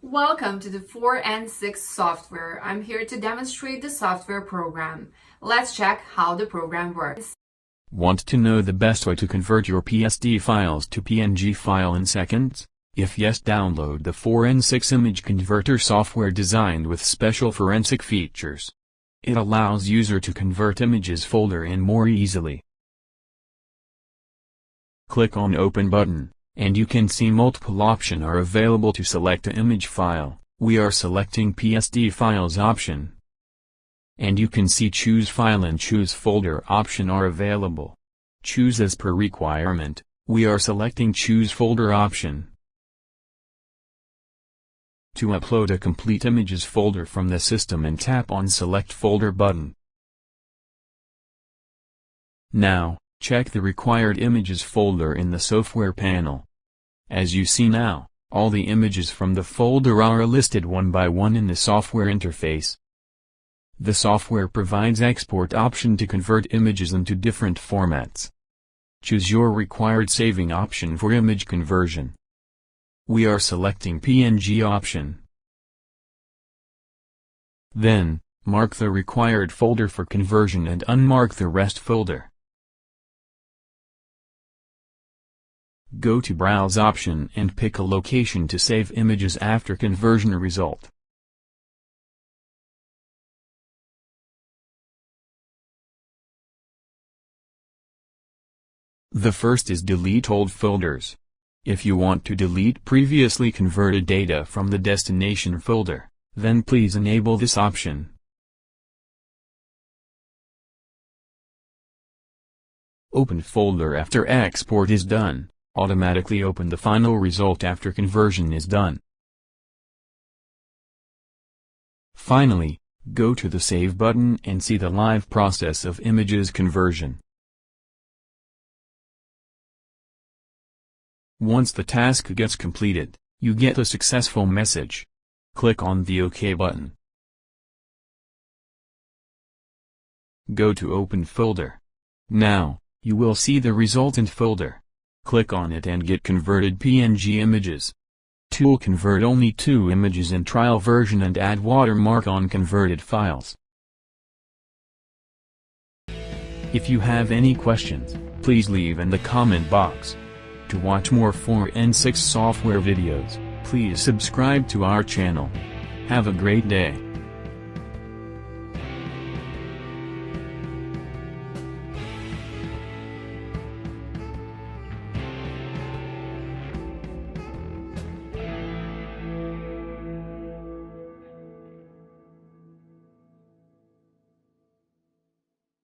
Welcome to the 4 and 6 software. I'm here to demonstrate the software program. Let's check how the program works. Want to know the best way to convert your PSD files to PNG file in seconds? If yes, download the 4 and 6 image converter software designed with special forensic features. It allows user to convert images folder in more easily. Click on Open button, and you can see multiple options are available to select an image file. We are selecting PSD files option. And you can see Choose File and Choose Folder option are available. Choose as per requirement. We are selecting Choose Folder option. To upload a complete images folder from the system, and tap on Select Folder button. Now, check the required images folder in the software panel. As you see now, all the images from the folder are listed one by one in the software interface. The software provides export option to convert images into different formats. Choose your required saving option for image conversion. We are selecting PNG option. Then, mark the required folder for conversion and unmark the rest folder. Go to Browse option and pick a location to save images after conversion result. The first is Delete old folders. If you want to delete previously converted data from the destination folder, then please enable this option. Open folder after export is done. Automatically open the final result after conversion is done. Finally, go to the Save button and see the live process of images conversion. Once the task gets completed, you get a successful message. Click on the OK button. Go to Open folder. Now, you will see the resultant folder. Click on it and get converted PNG images. Tool convert only 2 images in trial version and add watermark on converted files. If you have any questions, please leave in the comment box. To watch more 4 and 6 software videos, please subscribe to our channel. Have a great day.